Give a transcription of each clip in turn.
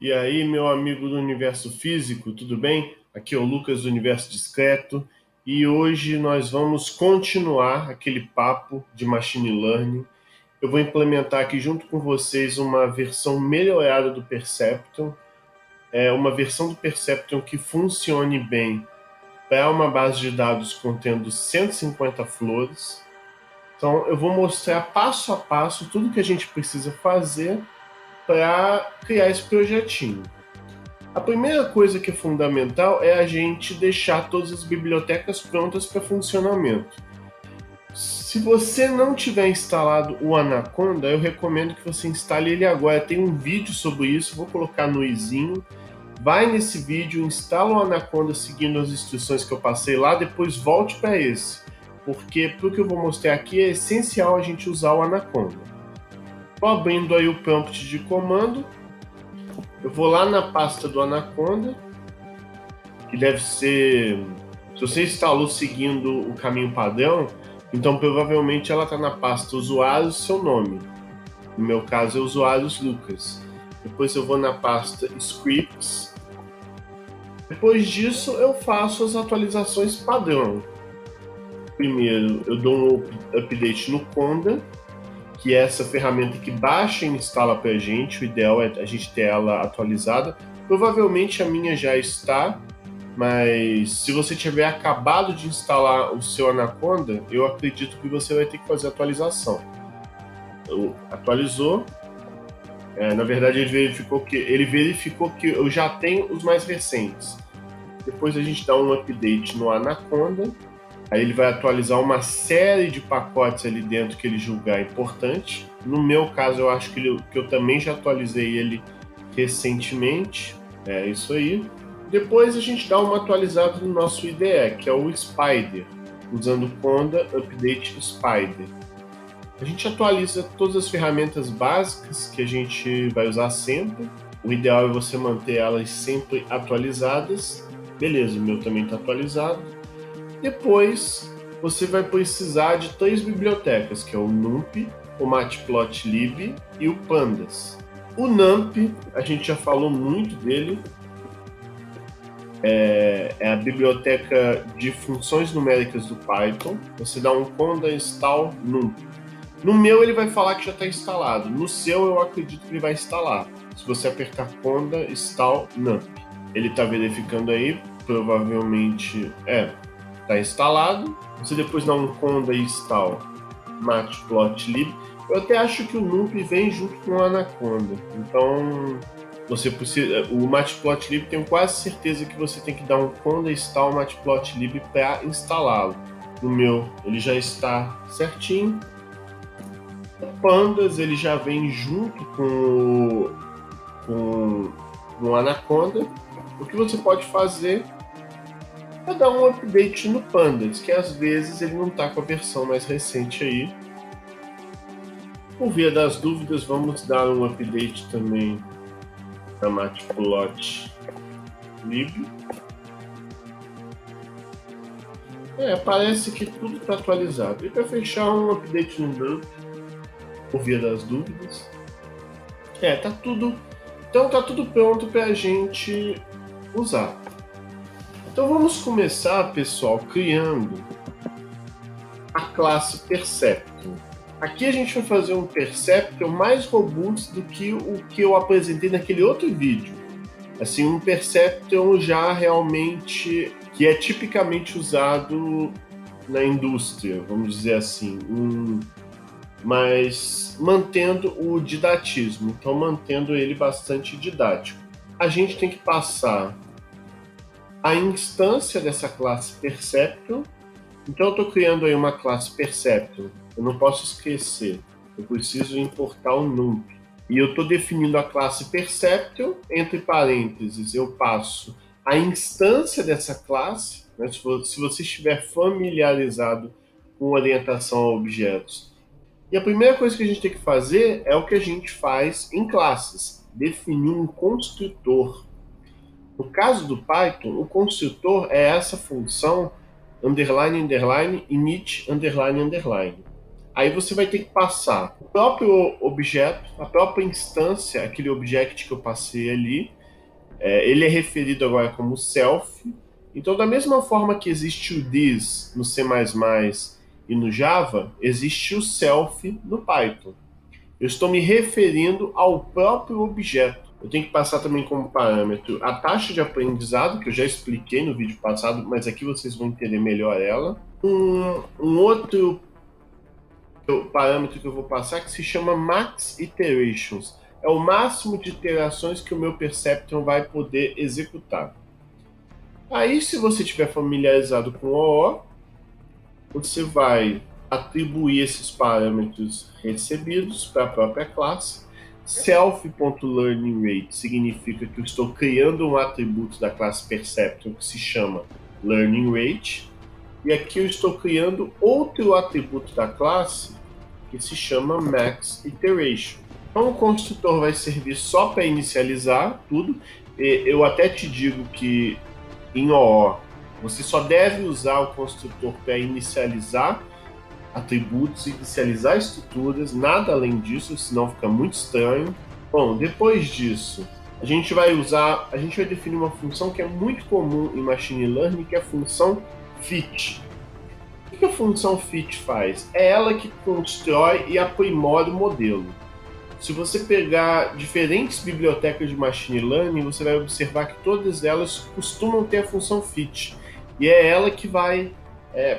E aí, meu amigo do Universo Físico, tudo bem? Aqui é o Lucas do Universo Discreto e hoje nós vamos continuar aquele papo de Machine Learning. Eu vou implementar aqui junto com vocês uma versão melhorada do Perceptron, uma versão do Perceptron que funcione bem para uma base de dados contendo 150 flores. Então, eu vou mostrar passo a passo tudo que a gente precisa fazer para criar esse projetinho. A primeira coisa que é fundamental é a gente deixar todas as bibliotecas prontas para funcionamento. Se você não tiver instalado o Anaconda, eu recomendo que você instale ele agora. Tem um vídeo sobre isso, vou colocar no izinho. Vai nesse vídeo, instala o Anaconda seguindo as instruções que eu passei lá, depois volte para esse. Porque para o que eu vou mostrar aqui é essencial a gente usar o Anaconda. Estou abrindo aí o prompt de comando. Eu vou lá na pasta do Anaconda, que deve ser... Se você instalou seguindo o caminho padrão, então provavelmente ela está na pasta usuários, seu nome. No meu caso é usuários Lucas. Depois eu vou na pasta scripts. Depois disso eu faço as atualizações padrão. Primeiro eu dou um update no Conda, que é essa ferramenta que baixa e instala para a gente. O ideal é a gente ter ela atualizada. Provavelmente a minha já está, mas se você tiver acabado de instalar o seu Anaconda, eu acredito que você vai ter que fazer a atualização. Atualizou. Na verdade, ele verificou que eu já tenho os mais recentes. Depois a gente dá um update no Anaconda. Aí ele vai atualizar uma série de pacotes ali dentro que ele julgar importante. No meu caso, eu acho que eu também já atualizei ele recentemente. É isso aí. Depois a gente dá uma atualizada no nosso IDE, que é o Spider, usando o Conda Update Spider. A gente atualiza todas as ferramentas básicas que a gente vai usar sempre. O ideal é você manter elas sempre atualizadas. Beleza, o meu também está atualizado. Depois você vai precisar de 3 bibliotecas, que é o NumPy, o Matplotlib e o Pandas. O NumPy, a gente já falou muito dele, é a biblioteca de funções numéricas do Python. Você dá um conda install NumPy. No meu ele vai falar que já está instalado, no seu eu acredito que ele vai instalar. Se você apertar conda install NumPy, ele está verificando aí, provavelmente está instalado. Você depois dá um conda install matplotlib. Eu até acho que o NumPy vem junto com o Anaconda, então você precisa, o matplotlib tenho quase certeza que você tem que dar um conda install matplotlib para instalá-lo. No meu ele já está certinho. O Pandas ele já vem junto com o Anaconda. O que você pode fazer é dar um update no Pandas, que às vezes ele não está com a versão mais recente aí. Por via das dúvidas, vamos dar um update também na Matplotlib. Parece que tudo está atualizado. E para fechar, um update no NumPy, por via das dúvidas. Tá tudo. Então tá tudo pronto para a gente usar. Então vamos começar, pessoal, criando a classe Perceptron. Aqui a gente vai fazer um Perceptron mais robusto do que o que eu apresentei naquele outro vídeo. Assim, um Perceptron já realmente que é tipicamente usado na indústria, vamos dizer assim, mas mantendo o didatismo, então mantendo ele bastante didático. A gente tem que passar a instância dessa classe Perceptron. Então eu estou criando aí uma classe Perceptron. Eu não posso esquecer, eu preciso importar o NumPy. E eu estou definindo a classe Perceptron, entre parênteses eu passo a instância dessa classe, né? Se você estiver familiarizado com orientação a objetos. E a primeira coisa que a gente tem que fazer é o que a gente faz em classes, definir um construtor. No caso do Python, o construtor é essa função underline, underline, init, underline, underline. Aí você vai ter que passar o próprio objeto, a própria instância, aquele object que eu passei ali. Ele é referido agora como self. Então, da mesma forma que existe o this no C++ e no Java, existe o self no Python. Eu estou me referindo ao próprio objeto. Eu tenho que passar também como parâmetro a taxa de aprendizado, que eu já expliquei no vídeo passado, mas aqui vocês vão entender melhor ela. Um outro parâmetro que eu vou passar que se chama Max Iterations. É o máximo de iterações que o meu Perceptron vai poder executar. Aí, se você estiver familiarizado com OO, você vai atribuir esses parâmetros recebidos para a própria classe. Self.learningRate significa que eu estou criando um atributo da classe Perceptron que se chama LearningRate. E aqui eu estou criando outro atributo da classe que se chama Max Iteration. Então o construtor vai servir só para inicializar tudo. Eu até te digo que em OO você só deve usar o construtor para inicializar atributos, inicializar estruturas, nada além disso, senão fica muito estranho. Bom, depois disso, a gente vai definir uma função que é muito comum em Machine Learning, que é a função fit. O que a função fit faz? É ela que constrói e aprimora o modelo. Se você pegar diferentes bibliotecas de Machine Learning, você vai observar que todas elas costumam ter a função fit. E é ela que vai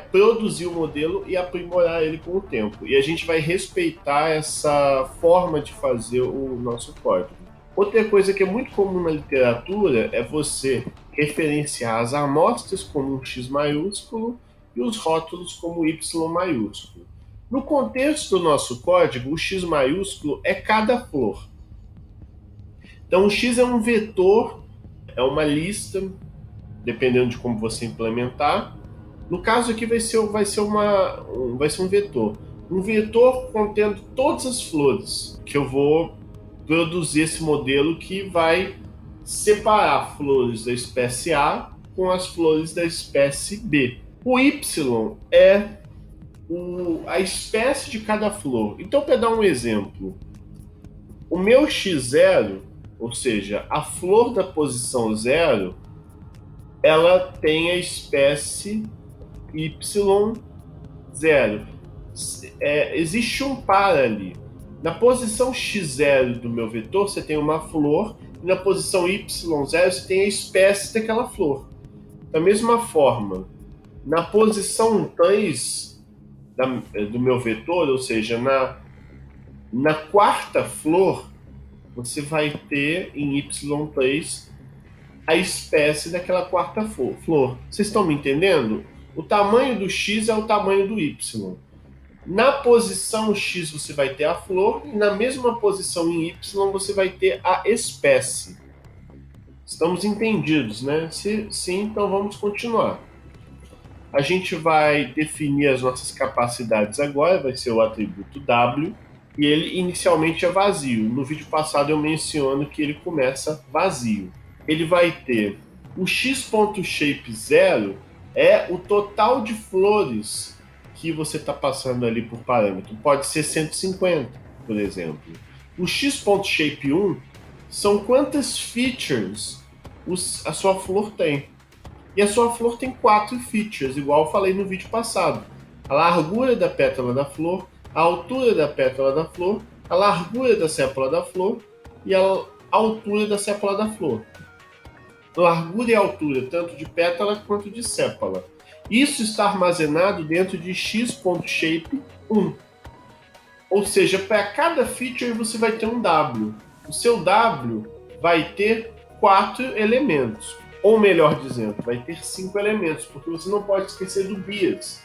produzir o modelo e aprimorar ele com o tempo. E a gente vai respeitar essa forma de fazer o nosso código. Outra coisa que é muito comum na literatura é você referenciar as amostras como um X maiúsculo e os rótulos como Y maiúsculo. No contexto do nosso código, o X maiúsculo é cada flor. Então, o X é um vetor, é uma lista, dependendo de como você implementar. No caso aqui vai ser um vetor. Um vetor contendo todas as flores, que eu vou produzir esse modelo que vai separar flores da espécie A com as flores da espécie B. O Y é a espécie de cada flor. Então, para dar um exemplo, o meu X0, ou seja, a flor da posição 0, ela tem a espécie Y0. Existe um par ali. Na posição X0 do meu vetor, você tem uma flor, e na posição Y0 você tem a espécie daquela flor. Da mesma forma, na posição 3 do meu vetor, ou seja, na quarta flor, você vai ter em Y3 a espécie daquela quarta flor. Vocês estão me entendendo? O tamanho do X é o tamanho do Y. Na posição X você vai ter a flor e na mesma posição em Y você vai ter a espécie. Estamos entendidos, né? Se sim, então vamos continuar. A gente vai definir as nossas capacidades agora, vai ser o atributo W, e ele inicialmente é vazio. No vídeo passado eu menciono que ele começa vazio. Ele vai ter o x.shape0 é o total de flores que você está passando ali por parâmetro. Pode ser 150, por exemplo. O x.shape1 são quantas features a sua flor tem. E a sua flor tem 4 features, igual eu falei no vídeo passado. A largura da pétala da flor, a altura da pétala da flor, a largura da sépola da flor e a altura da sépola da flor. Largura e altura, tanto de pétala quanto de sépola. Isso está armazenado dentro de x.shape1. Ou seja, para cada feature você vai ter um W. O seu W vai ter 4 elementos. Ou melhor dizendo, vai ter 5 elementos, porque você não pode esquecer do bias.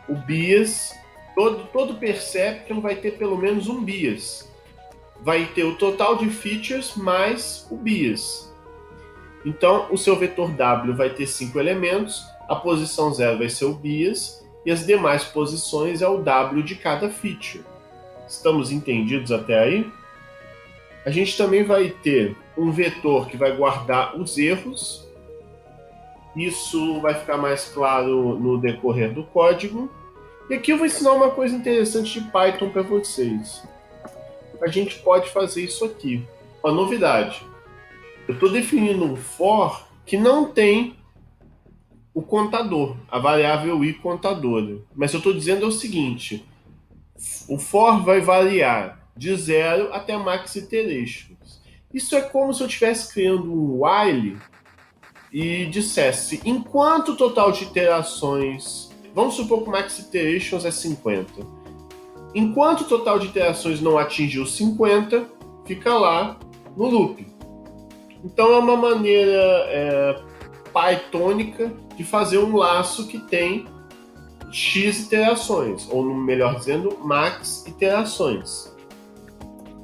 O bias, todo Perceptron vai ter pelo menos um bias. Vai ter o total de features mais o bias. Então, o seu vetor W vai ter 5 elementos, a posição 0 vai ser o bias, e as demais posições é o W de cada feature. Estamos entendidos até aí? A gente também vai ter um vetor que vai guardar os erros. Isso vai ficar mais claro no decorrer do código. E aqui eu vou ensinar uma coisa interessante de Python para vocês. A gente pode fazer isso aqui. Uma novidade. Eu estou definindo um for que não tem o contador, a variável i contadora. Mas eu estou dizendo o seguinte: o for vai variar de 0 até max iterations. Isso é como se eu estivesse criando um while e dissesse, enquanto o total de iterações, vamos supor que o max iterations é 50. Enquanto o total de iterações não atingiu 50, fica lá no loop. Então é uma maneira pythônica de fazer um laço que tem x iterações, ou melhor dizendo, max iterações.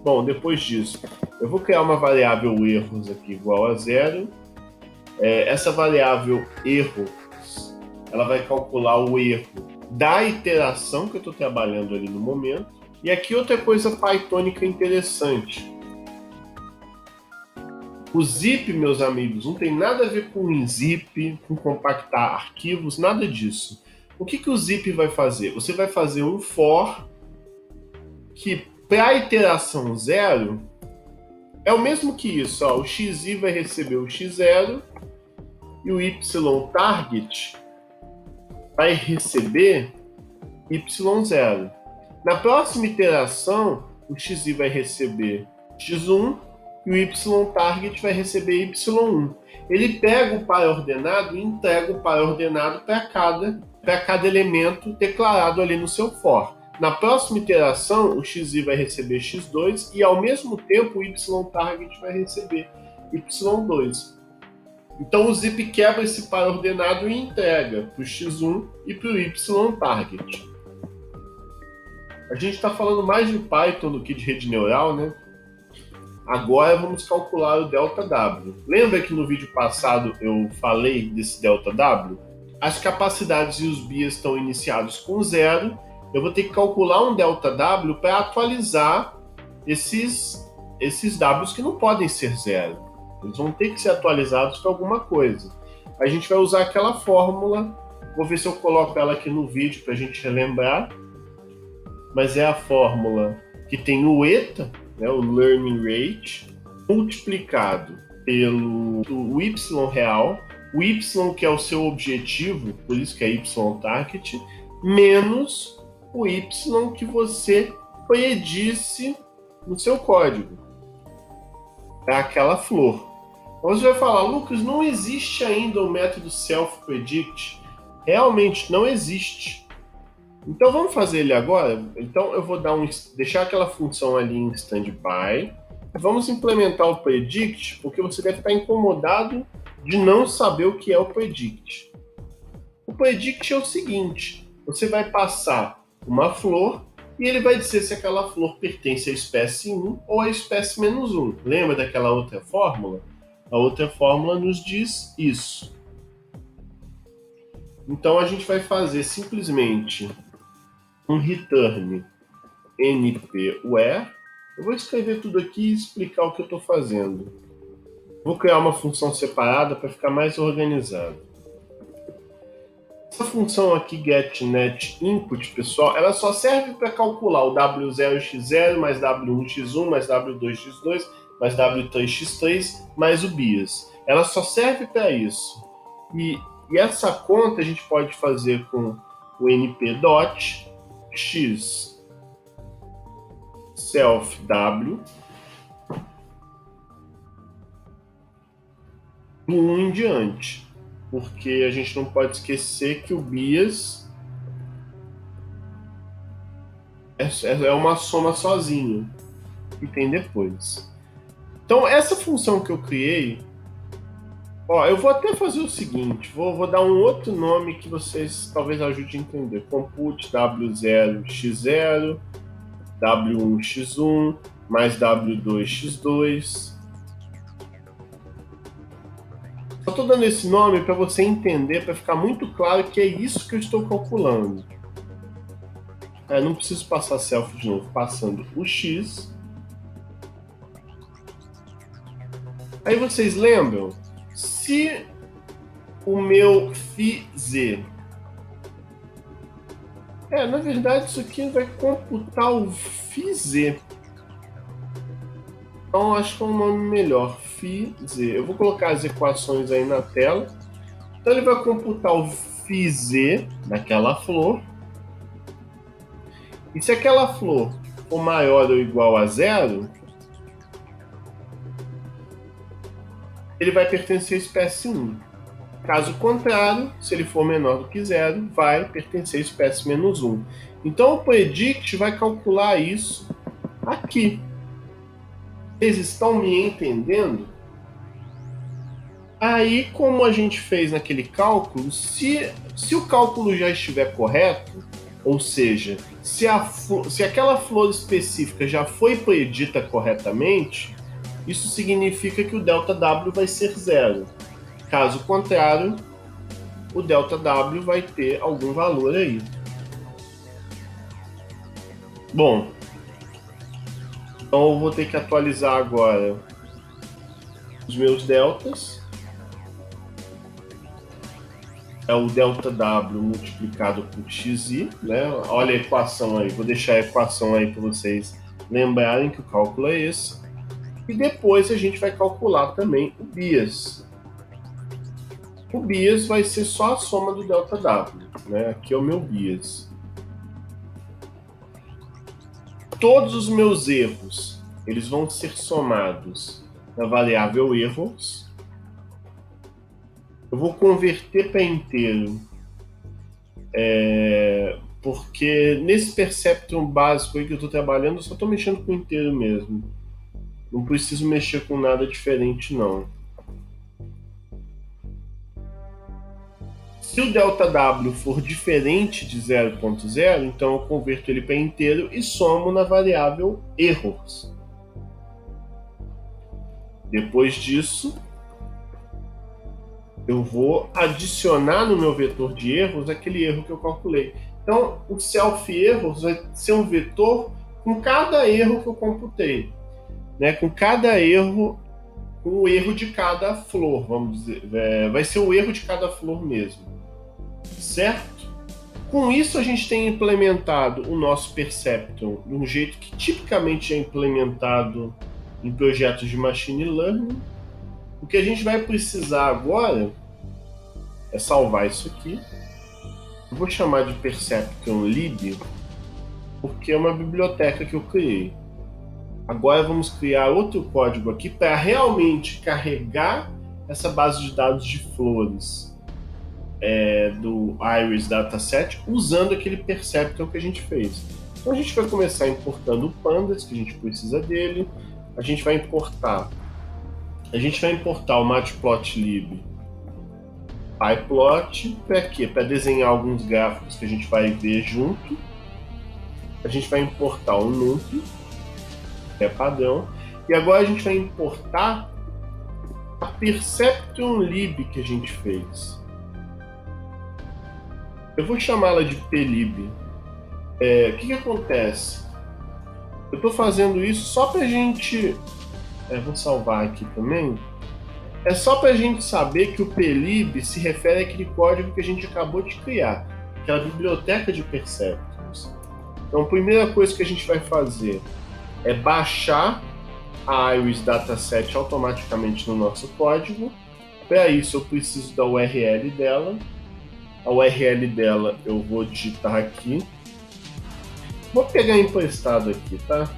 Bom, depois disso, eu vou criar uma variável erros aqui igual a 0. Essa variável erros, ela vai calcular o erro da iteração que eu estou trabalhando ali no momento. E aqui outra coisa pythônica interessante. O zip, meus amigos, não tem nada a ver com zip, com compactar arquivos, nada disso. O que o zip vai fazer? Você vai fazer um for que, para a iteração 0, é o mesmo que isso. Ó, o xi vai receber o x0 e o y-target vai receber y0. Na próxima iteração, o xi vai receber x1 e o y-target vai receber y1. Ele pega o par ordenado e entrega o par ordenado para cada elemento declarado ali no seu for. Na próxima iteração, o xi vai receber x2 e, ao mesmo tempo, o y-target vai receber y2. Então, o zip quebra esse par ordenado e entrega para o x1 e para o y-target. A gente está falando mais de Python do que de rede neural, né? Agora vamos calcular o ΔW. Lembra que no vídeo passado eu falei desse ΔW? As capacidades e os BIAs estão iniciados com 0. Eu vou ter que calcular um ΔW para atualizar esses Ws que não podem ser 0. Eles vão ter que ser atualizados para alguma coisa. A gente vai usar aquela fórmula. Vou ver se eu coloco ela aqui no vídeo para a gente relembrar. Mas é a fórmula que tem o eta, né, o learning rate, multiplicado pelo y real, o y que é o seu objetivo, por isso que é y-target, menos o y que você predisse no seu código. É aquela flor. Então você vai falar, Lucas, não existe ainda o método self-predict. Realmente não existe. Então vamos fazer ele agora? Então eu vou deixar aquela função ali em standby. Vamos implementar o predict, porque você deve estar incomodado de não saber o que é o predict. O predict é o seguinte: você vai passar uma flor e ele vai dizer se aquela flor pertence à espécie 1 ou à espécie menos 1. Lembra daquela outra fórmula? A outra fórmula nos diz isso. Então a gente vai fazer simplesmente um return np_where. Eu vou escrever tudo aqui e explicar o que eu estou fazendo. Vou criar uma função separada para ficar mais organizado. Essa função aqui, getNetInput, pessoal, ela só serve para calcular o W0x0 mais W1x1 mais W2x2 mais W3x3 mais o BIAS. Ela só serve para isso. E essa conta a gente pode fazer com o np.x self_w do 1 em diante, porque a gente não pode esquecer que o BIAS é uma soma sozinho que tem depois. Então essa função que eu criei, eu vou até fazer o seguinte, vou dar um outro nome que vocês talvez ajudem a entender. Compute W0x0 W1x1 mais W2x2. Só estou dando esse nome para você entender, para ficar muito claro que é isso que eu estou calculando. Não preciso passar self de novo, passando o x. Aí vocês lembram? Se o meu φz Na verdade isso aqui vai computar o φz. Então acho que é um nome melhor, φz. Eu vou colocar as equações aí na tela. Então ele vai computar o φz daquela flor. E se aquela flor for maior ou igual a 0, ele vai pertencer à espécie 1. Caso contrário, se ele for menor do que 0, vai pertencer à espécie menos 1. Então o predict vai calcular isso aqui. Vocês estão me entendendo? Aí, como a gente fez naquele cálculo, se o cálculo já estiver correto, ou seja, se aquela flor específica já foi predita corretamente, isso significa que o ΔW vai ser 0. Caso contrário, o ΔW vai ter algum valor aí. Bom, então eu vou ter que atualizar agora os meus deltas. É o ΔW multiplicado por xi, né? Olha a equação aí, vou deixar a equação aí para vocês lembrarem que o cálculo é esse. E depois a gente vai calcular também o bias. O bias vai ser só a soma do ΔW, né? Aqui é o meu bias. Todos os meus erros, eles vão ser somados na variável erros. Eu vou converter para inteiro, porque nesse perceptron básico aí que eu estou trabalhando, eu só estou mexendo com inteiro mesmo. Não preciso mexer com nada diferente, não. Se o ΔW for diferente de 0.0, então eu converto ele para inteiro e somo na variável erros. Depois disso, eu vou adicionar no meu vetor de erros aquele erro que eu calculei. Então, o self-erros vai ser um vetor com cada erro que eu computei, né? Com cada erro, com o erro de cada flor, vamos dizer. Vai ser o erro de cada flor mesmo, certo? Com isso, a gente tem implementado o nosso Perceptron de um jeito que tipicamente é implementado em projetos de Machine Learning. O que a gente vai precisar agora é salvar isso aqui. Eu vou chamar de Perceptron lib, porque é uma biblioteca que eu criei. Agora vamos criar outro código aqui para realmente carregar essa base de dados de flores do Iris Dataset usando aquele Perceptron que a gente fez. Então a gente vai começar importando o pandas, que a gente precisa dele. A gente vai importar o matplotlib pyplot. Para quê? Para desenhar alguns gráficos que a gente vai ver junto. A gente vai importar o numpy, que é padrão. E agora a gente vai importar a Perceptron lib que a gente fez. Eu vou chamá-la de plib. O que acontece? Eu estou fazendo isso só para a gente... vou salvar aqui também. É só para a gente saber que o plib se refere àquele código que a gente acabou de criar, aquela biblioteca de perceptrons. Então, a primeira coisa que a gente vai fazer é baixar a Iris Dataset automaticamente no nosso código. Para isso, eu preciso da URL dela. A URL dela eu vou digitar aqui. Vou pegar emprestado aqui, tá?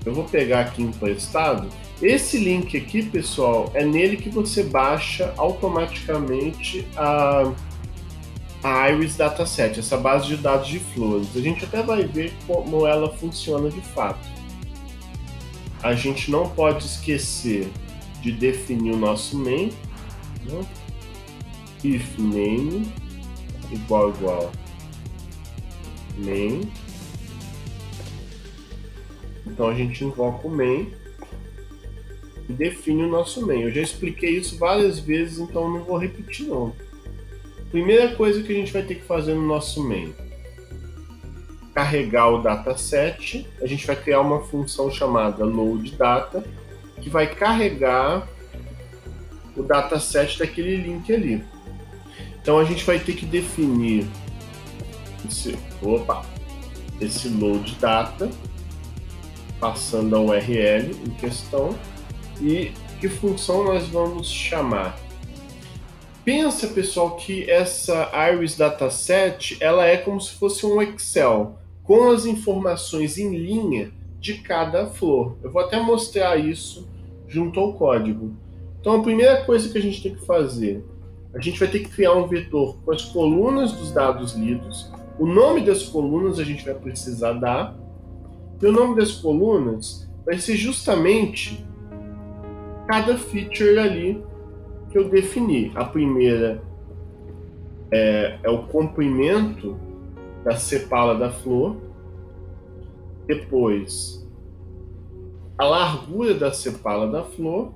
Eu vou pegar aqui emprestado. Esse link aqui, pessoal, é nele que você baixa automaticamente a Iris Dataset, essa base de dados de flores. A gente até vai ver como ela funciona de fato. A gente não pode esquecer de definir o nosso main, né? If name igual main. Então a gente invoca o main e define o nosso main. Eu já expliquei isso várias vezes, então não vou repetir não. Primeira coisa que a gente vai ter que fazer no nosso main: carregar o dataset. A gente vai criar uma função chamada loadData, que vai carregar o dataset daquele link ali. Então a gente vai ter que definir esse load data, passando a URL em questão, e que função nós vamos chamar? Pensa, pessoal, que essa Iris Dataset ela é como se fosse um Excel com as informações em linha de cada flor. Eu vou até mostrar isso junto ao código. Então, a primeira coisa que a gente tem que fazer, a gente vai ter que criar um vetor com as colunas dos dados lidos. O nome das colunas a gente vai precisar dar. E o nome das colunas vai ser justamente cada feature ali que eu defini. A primeira é o comprimento da sepala da flor. Depois, a largura da sepala da flor.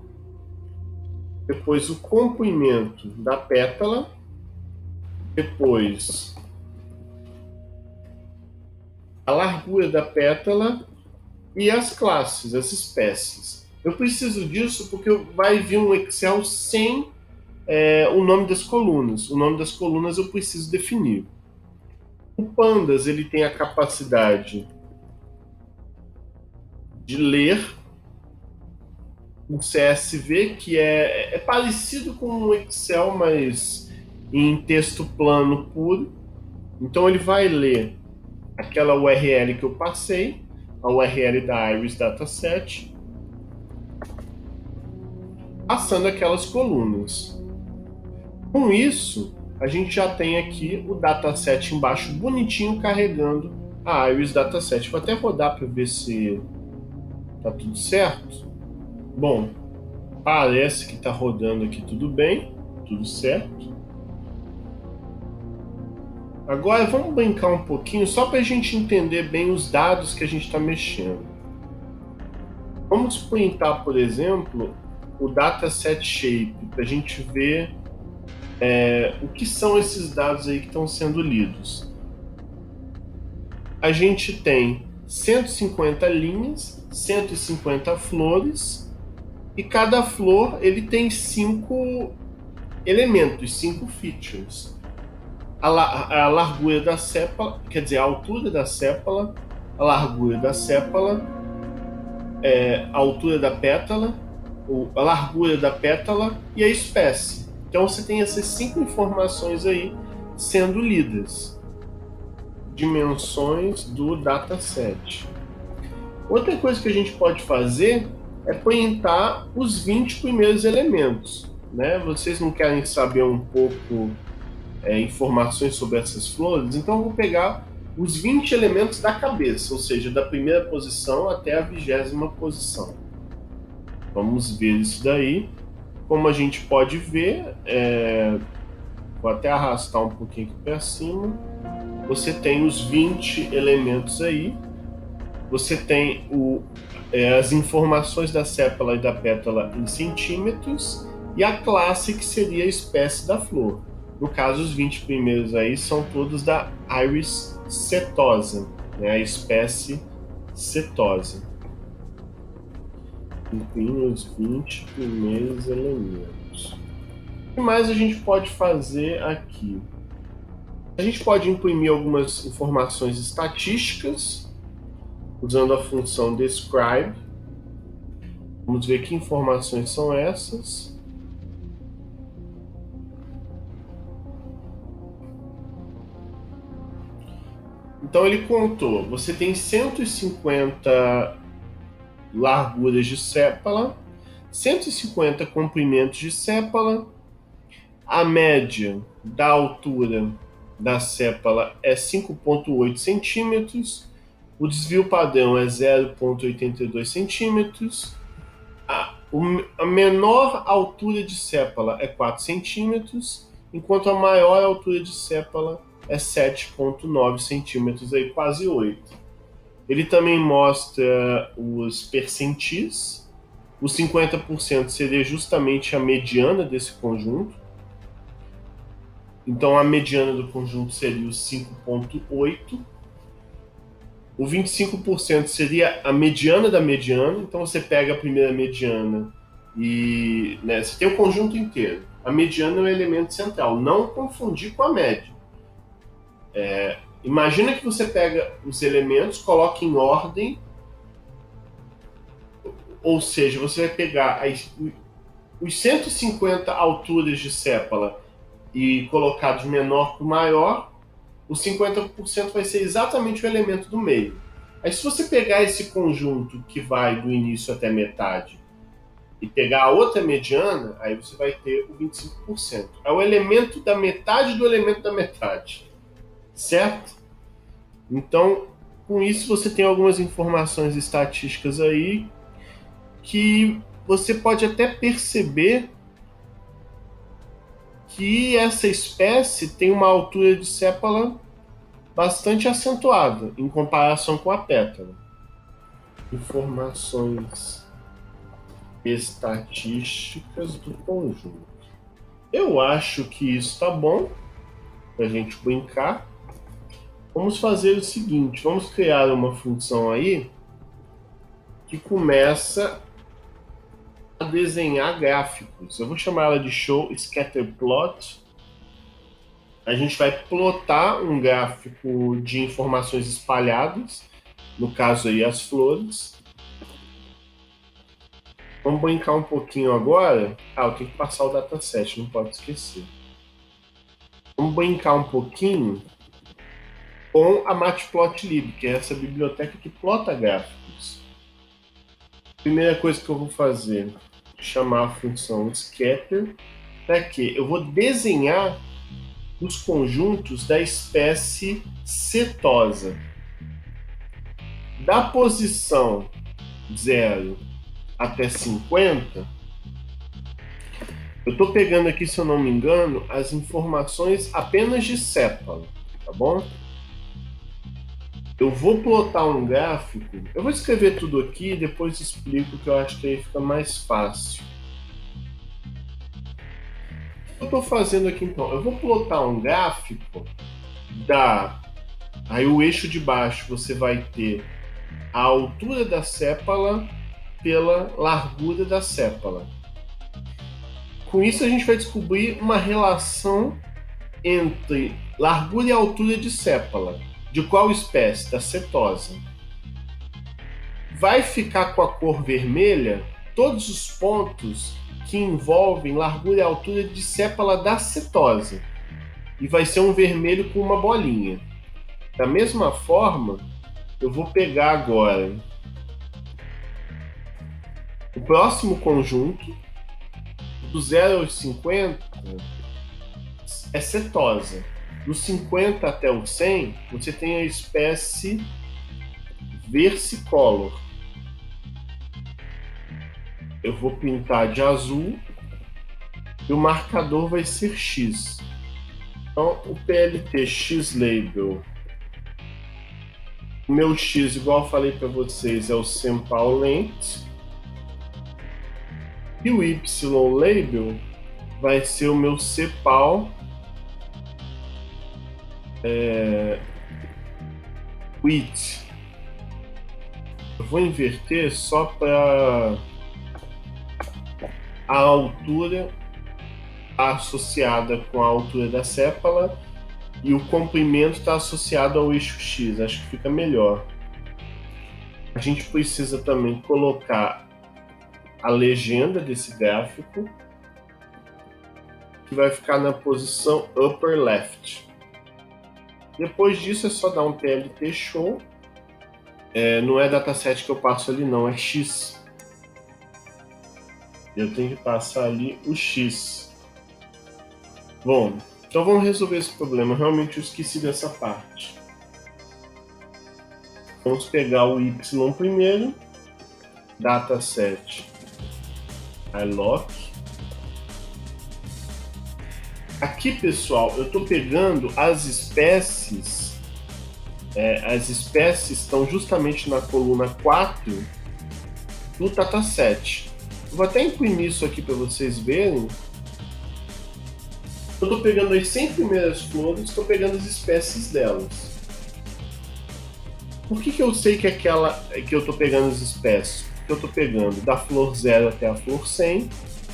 Depois, o comprimento da pétala. Depois, a largura da pétala e as classes, as espécies. Eu preciso disso porque vai vir um Excel sem o nome das colunas. O nome das colunas eu preciso definir. O Pandas ele tem a capacidade de ler um CSV que é parecido com um Excel, mas em texto plano puro. Então ele vai ler aquela URL que eu passei, a URL da Iris Dataset, passando aquelas colunas. Com isso, a gente já tem aqui o dataset embaixo bonitinho carregando a Iris Dataset. Vou até rodar para ver se tá tudo certo. Bom, parece que está rodando aqui tudo bem, tudo certo. Agora vamos brincar um pouquinho só para a gente entender bem os dados que a gente está mexendo. Vamos printar, por exemplo, o dataset shape para a gente ver o que são esses dados aí que estão sendo lidos. A gente tem 150 linhas, 150 flores, e cada flor ele tem 5 elementos, 5 features. A largura da sépala, quer dizer, a altura da sépala, a largura da sépala, a altura da pétala, a largura da pétala e a espécie. Então você tem essas 5 informações aí sendo lidas. Dimensões do dataset. Outra coisa que a gente pode fazer é printar os 20 primeiros elementos. Né? Vocês não querem saber um pouco informações sobre essas flores? Então eu vou pegar os 20 elementos da cabeça, ou seja, da primeira posição até a 20ª posição. Vamos ver isso daí. Como a gente pode ver, vou até arrastar um pouquinho aqui para cima. Você tem os 20 elementos aí. Você tem as informações da sépala e da pétala em centímetros e a classe que seria a espécie da flor. No caso, os 20 primeiros aí são todos da Iris setosa, né? A espécie setosa. Enfim, os 20 primeiros elementos. O que mais a gente pode fazer aqui? A gente pode imprimir algumas informações estatísticas usando a função describe. Vamos ver que informações são essas. Então ele contou, você tem 150 larguras de sépala, 150 comprimentos de sépala, a média da altura da sépala é 5,8 centímetros, o desvio padrão é 0,82 centímetros, a menor altura de sépala é 4 centímetros, enquanto a maior altura de sépala é 7,9 centímetros, aí quase 8. Ele também mostra os percentis. Os 50% seria justamente a mediana desse conjunto. Então a mediana do conjunto seria o 5,8. O 25% seria a mediana da mediana. Então você pega a primeira mediana e você tem o conjunto inteiro. A mediana é o elemento central. Não confundir com a média. Imagina que você pega os elementos, coloca em ordem, ou seja, você vai pegar os 150 alturas de sépala e colocar de menor para o maior, os 50% vai ser exatamente o elemento do meio. Aí se você pegar esse conjunto que vai do início até metade e pegar a outra mediana, aí você vai ter o 25%. É o elemento da metade do elemento da metade, certo? Então, com isso você tem algumas informações estatísticas aí que você pode até perceber que essa espécie tem uma altura de sépala bastante acentuada em comparação com a pétala. Informações estatísticas do conjunto. Eu acho que isso está bom para a gente brincar. Vamos fazer o seguinte, vamos criar uma função aí que começa a desenhar gráficos. Eu vou chamar ela de showScatterPlot. A gente vai plotar um gráfico de informações espalhadas, no caso aí as flores. Vamos brincar um pouquinho agora. Eu tenho que passar o dataset, não pode esquecer. Vamos brincar um pouquinho com a Matplotlib, que é essa biblioteca que plota gráficos. Primeira coisa que eu vou fazer, chamar a função scatter, para quê? Eu vou desenhar os conjuntos da espécie setosa. Da posição 0 até 50, eu estou pegando aqui, se eu não me engano, as informações apenas de sépala, tá bom? Eu vou plotar um gráfico, eu vou escrever tudo aqui e depois explico, que eu acho que aí fica mais fácil. O que eu estou fazendo aqui então? Eu vou plotar um gráfico aí o eixo de baixo você vai ter a altura da sépala pela largura da sépala. Com isso a gente vai descobrir uma relação entre largura e altura de sépala. De qual espécie? Da setosa. Vai ficar com a cor vermelha todos os pontos que envolvem largura e altura de sépala da setosa. E vai ser um vermelho com uma bolinha. Da mesma forma, eu vou pegar agora o próximo conjunto, do 0 aos 50, é setosa. Do 50 até o 100, você tem a espécie versicolor. Eu vou pintar de azul e o marcador vai ser X. Então, o PLT XLabel. O meu X, igual eu falei para vocês, é o Sample Length. E o Y-Label vai ser o meu CPAL width. Eu vou inverter só para a altura associada com a altura da sépala e o comprimento está associado ao eixo X. Acho que fica melhor. A gente precisa também colocar a legenda desse gráfico, que vai ficar na posição upper left. Depois disso é só dar um PLT show. Não é dataset que eu passo ali não, é X. Eu tenho que passar ali o X. Bom, então vamos resolver esse problema. Realmente eu esqueci dessa parte. Vamos pegar o Y primeiro, dataset iLoc. Aqui, pessoal, eu estou pegando as espécies. As espécies estão justamente na coluna 4 do dataset. Eu vou até imprimir isso aqui para vocês verem. Eu estou pegando as 100 primeiras flores, estou pegando as espécies delas. Por que eu sei que eu estou pegando as espécies? Porque eu estou pegando da flor 0 até a flor 100,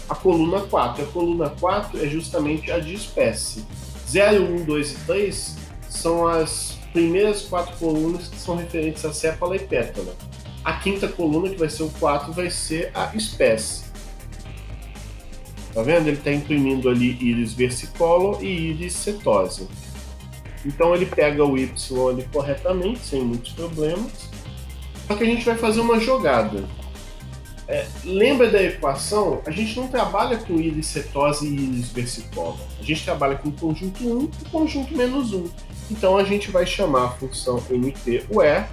a coluna 4. A coluna 4 é justamente a de espécie. 0, 1, 2 e 3 são as primeiras 4 colunas que são referentes à sépala e pétala. A quinta coluna, que vai ser o 4, vai ser a espécie. Tá vendo? Ele está imprimindo ali íris versicolor e íris setosa. Então ele pega o Y ali corretamente, sem muitos problemas. Só que a gente vai fazer uma jogada. Lembra da equação? A gente não trabalha com íris setosa e íris versicolor. A gente trabalha com conjunto 1 e conjunto menos 1. Então a gente vai chamar a função NP where.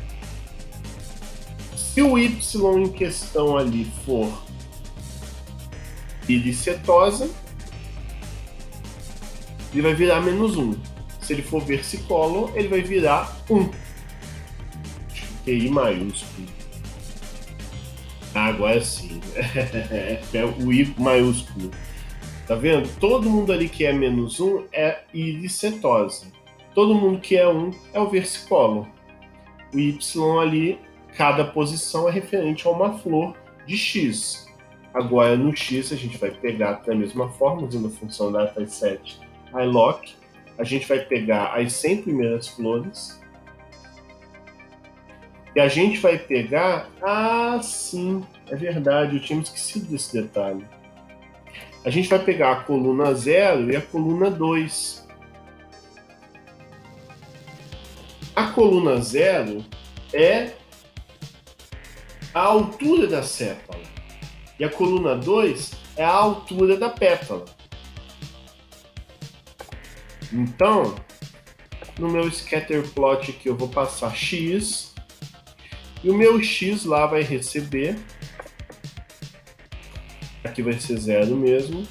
Se o Y em questão ali for íris setosa, ele vai virar menos 1. Se ele for versicolor, ele vai virar 1. QI maiúsculo. Agora sim. É o I maiúsculo. Tá vendo? Todo mundo ali que é menos 1 é íris setosa. Todo mundo que é 1 é o versicolor. O Y ali, cada posição é referente a uma flor de X. Agora no X a gente vai pegar da mesma forma, usando a função dataset iloc. A gente vai pegar as 100 primeiras flores. E a gente vai pegar... Ah, sim, é verdade, eu tinha esquecido desse detalhe. A gente vai pegar a coluna 0 e a coluna 2. A coluna 0 é a altura da sépala. E a coluna 2 é a altura da pétala. Então, no meu scatter plot aqui eu vou passar X... E o meu X lá vai receber, aqui vai ser 0 mesmo,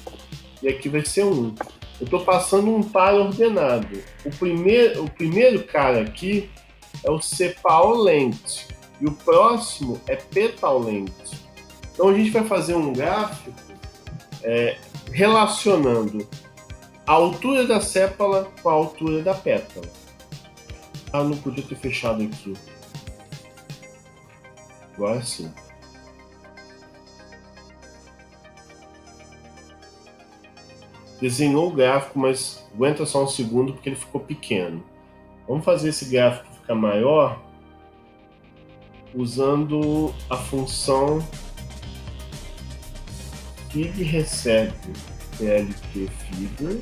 e aqui vai ser 1. Eu estou passando um par ordenado. O primeiro cara aqui é o sepal length, e o próximo é petal length. Então a gente vai fazer um gráfico relacionando a altura da sépala com a altura da pétala. Ah, não podia ter fechado aqui. Agora sim. Desenhou o gráfico, mas aguenta só um segundo porque ele ficou pequeno. Vamos fazer esse gráfico ficar maior usando a função fig recebe plt figure.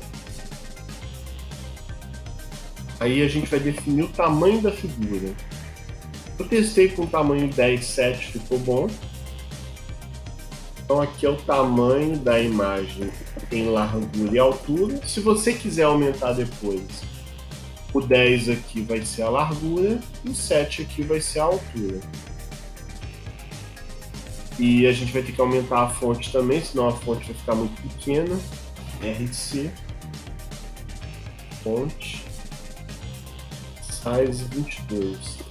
Aí a gente vai definir o tamanho da figura. Eu testei com o tamanho 10,7, ficou bom. Então aqui é o tamanho da imagem em largura e altura. Se você quiser aumentar depois, o 10 aqui vai ser a largura e o 7 aqui vai ser a altura. E a gente vai ter que aumentar a fonte também, senão a fonte vai ficar muito pequena. RC, fonte, size 22.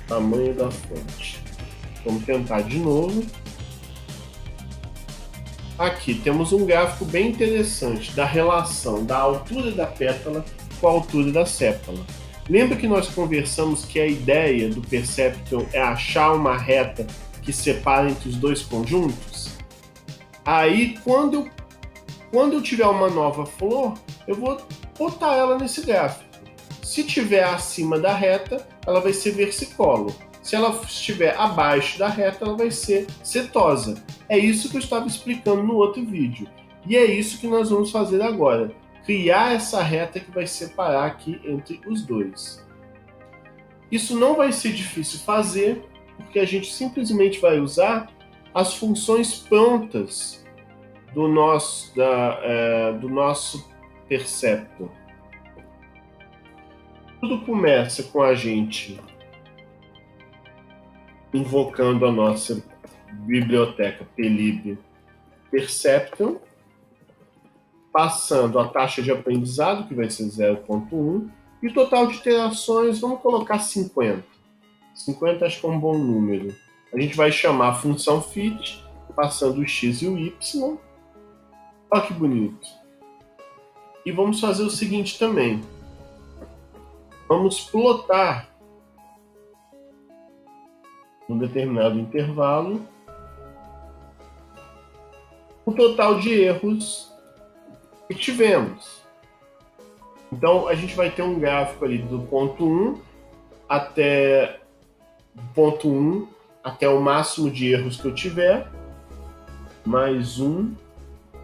Tamanho da fonte. Vamos tentar de novo. Aqui temos um gráfico bem interessante da relação da altura da pétala com a altura da sépala. Lembra que nós conversamos que a ideia do perceptron é achar uma reta que separa entre os dois conjuntos? Aí, quando eu tiver uma nova flor, eu vou botar ela nesse gráfico. Se tiver acima da reta, ela vai ser versicolor. Se ela estiver abaixo da reta, ela vai ser setosa. É isso que eu estava explicando no outro vídeo. E é isso que nós vamos fazer agora. Criar essa reta que vai separar aqui entre os dois. Isso não vai ser difícil fazer, porque a gente simplesmente vai usar as funções prontas do nosso perceptor. Tudo começa com a gente invocando a nossa biblioteca plib perceptron, passando a taxa de aprendizado, que vai ser 0.1, e o total de iterações, vamos colocar 50. 50 acho que é um bom número. A gente vai chamar a função fit, passando o x e o y. Olha que bonito. E vamos fazer o seguinte também. Vamos plotar um determinado intervalo o total de erros que tivemos. Então, a gente vai ter um gráfico ali do ponto 1 até ponto 1 até o máximo de erros que eu tiver, mais um,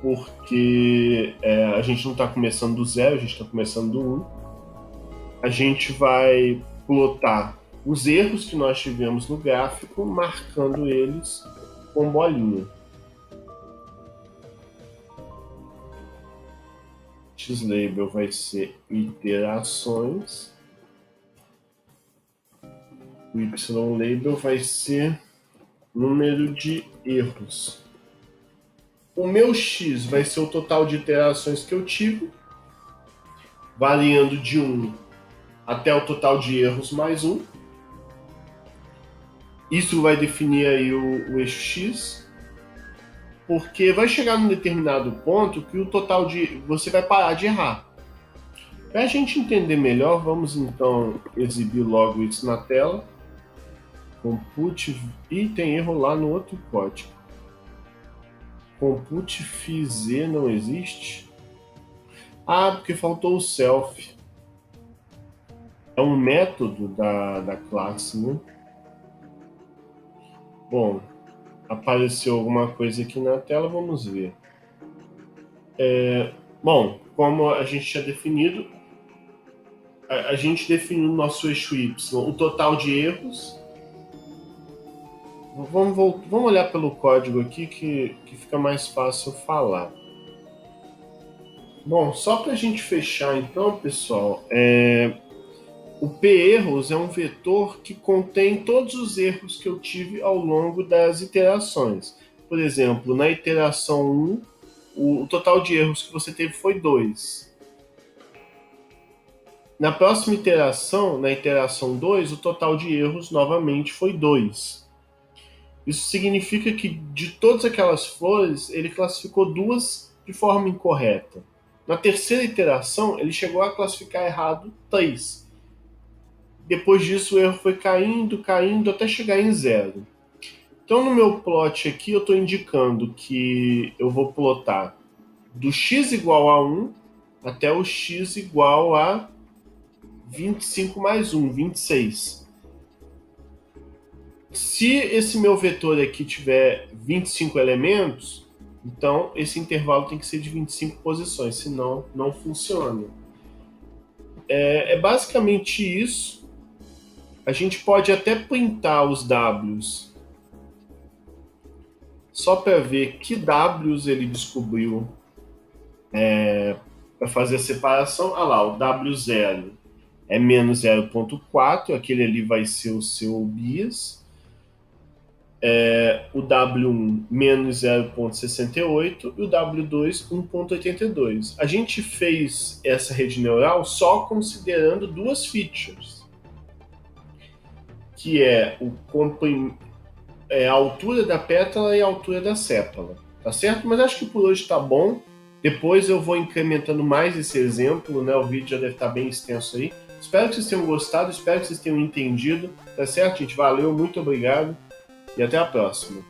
porque a gente não está começando do zero, a gente está começando do 1. A gente vai plotar os erros que nós tivemos no gráfico, marcando eles com bolinha. X-label vai ser iterações. O Y-label vai ser número de erros. O meu X vai ser o total de iterações que eu tive, variando de 1 até o total de erros mais 1. Isso vai definir aí o eixo X, porque vai chegar num determinado ponto que o total de... você vai parar de errar. Para a gente entender melhor, vamos então exibir logo isso na tela. Compute... e tem erro lá no outro código. Compute FZ não existe? Ah, porque faltou o self. É um método da classe, né? Bom, apareceu alguma coisa aqui na tela, vamos ver. Bom, como a gente tinha definido, a gente definiu no nosso eixo Y o total de erros. Vamos olhar pelo código aqui que fica mais fácil falar. Bom, só para a gente fechar então, pessoal, o p-erros é um vetor que contém todos os erros que eu tive ao longo das iterações. Por exemplo, na iteração 1, o total de erros que você teve foi 2. Na próxima iteração, na iteração 2, o total de erros novamente foi 2. Isso significa que de todas aquelas flores, ele classificou 2 de forma incorreta. Na terceira iteração, ele chegou a classificar errado 3. Depois disso, o erro foi caindo, até chegar em 0. Então, no meu plot aqui, eu estou indicando que eu vou plotar do x igual a 1 até o x igual a 25 mais 1, 26. Se esse meu vetor aqui tiver 25 elementos, então esse intervalo tem que ser de 25 posições, senão não funciona. É basicamente isso. A gente pode até printar os Ws só para ver que Ws ele descobriu para fazer a separação. Ah lá, o W0 é menos 0.4, aquele ali vai ser o seu bias. O W1 menos 0.68 e o W2 1.82. A gente fez essa rede neural só considerando duas features, que é a altura da pétala e a altura da sépala, tá certo? Mas acho que por hoje tá bom. Depois eu vou incrementando mais esse exemplo, né? O vídeo já deve estar bem extenso aí. Espero que vocês tenham gostado, espero que vocês tenham entendido, tá certo, gente? Valeu, muito obrigado e até a próxima.